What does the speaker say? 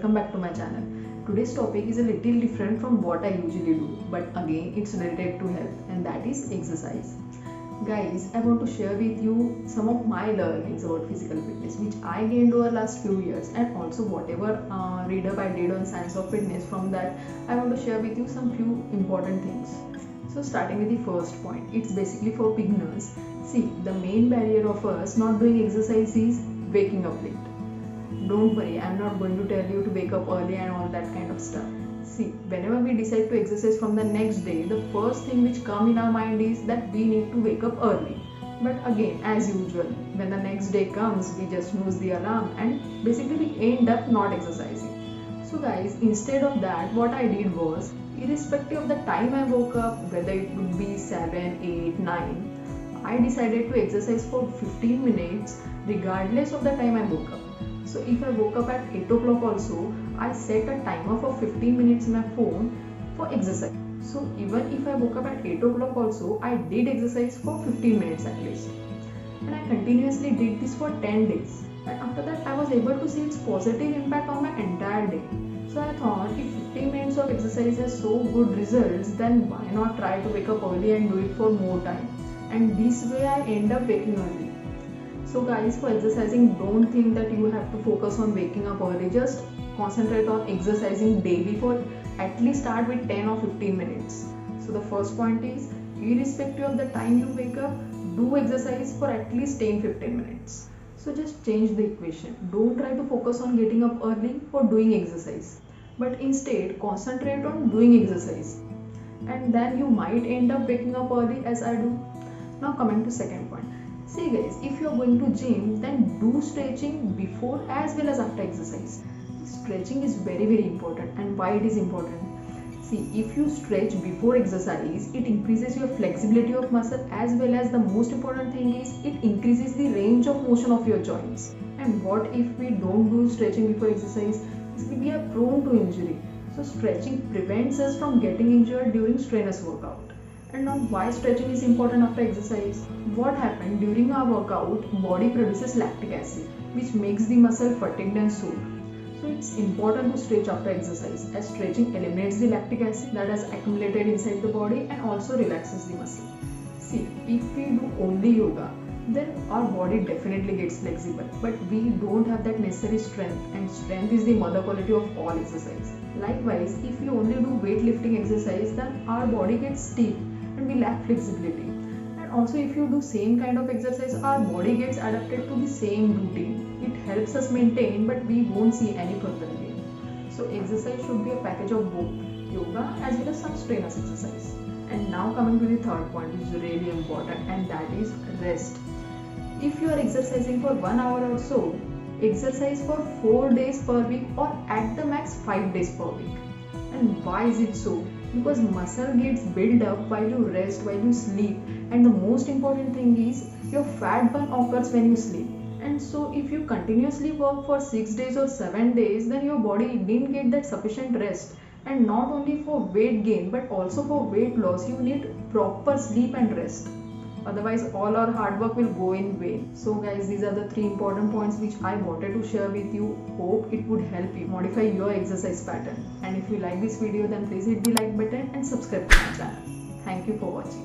welcome back to my channel. Today's topic is a little different from what I usually do, but again it's related to health, and that is exercise. Guys, I want to share with you some of my learnings about physical fitness which I gained over last few years, and also whatever read up I did on science of fitness. From that I want to share with you some few important things. So starting with the first point, it's basically for beginners. See, the main barrier of us not doing exercise is waking up late. Don't worry, I'm not going to tell you to wake up early and all that kind of stuff. See, whenever we decide to exercise from the next day, the first thing which come in our mind is that we need to wake up early. But again, as usual, when the next day comes, we just snooze the alarm and basically we end up not exercising. So guys, instead of that, what I did was, irrespective of the time I woke up, whether it would be 7, 8, 9, I decided to exercise for 15 minutes regardless of the time I woke up. So if I woke up at 8 o'clock also, I set a timer for 15 minutes in my phone for exercise. So even if I woke up at 8 o'clock also, I did exercise for 15 minutes at least. And I continuously did this for 10 days. And after that I was able to see its positive impact on my entire day. So I thought, if 15 minutes of exercise has so good results, then why not try to wake up early and do it for more time. And this way I end up waking early. So guys, for exercising, don't think that you have to focus on waking up early. Just concentrate on exercising daily for at least start with 10 or 15 minutes. So the first point is, irrespective of the time you wake up, do exercise for at least 10-15 minutes. So just change the equation. Don't try to focus on getting up early or doing exercise, but instead concentrate on doing exercise. And then you might end up waking up early as I do. Now coming to second point. See guys, if you are going to gym, then do stretching before as well as after exercise. Stretching is very important. And why it is important? See, if you stretch before exercise, it increases your flexibility of muscle, as well as the most important thing is it increases the range of motion of your joints. And what if we don't do stretching before exercise? We are prone to injury. So stretching prevents us from getting injured during strenuous workout. And now why stretching is important after exercise? What happened during our workout, body produces lactic acid, which makes the muscle fatigued and sore. So it's important to stretch after exercise, as stretching eliminates the lactic acid that has accumulated inside the body and also relaxes the muscle. See, if we do only yoga, then our body definitely gets flexible, but we don't have that necessary strength, and strength is the mother quality of all exercise. Likewise, if we only do weightlifting exercise, then our body gets stiff and we lack flexibility. And also, if you do same kind of exercise, our body gets adapted to the same routine. It helps us maintain, but we won't see any further gain. So exercise should be a package of both yoga as well as some strenuous exercise. And now coming to the third point, which is really important, and that is rest. If you are exercising for 1 hour or so, exercise for 4 days per week, or at the max 5 days per week. And why is it so? Because muscle gets built up while you rest, while you sleep, and the most important thing is your fat burn occurs when you sleep. And so if you continuously work for 6 days or 7 days, then your body didn't get that sufficient rest. And not only for weight gain but also for weight loss, you need proper sleep and rest. Otherwise all our hard work will go in vain. So guys, these are the 3 important points which I wanted to share with you. Hope it would help you modify your exercise pattern. And if you like this video, then please hit the like button and subscribe to my channel. Thank you for watching.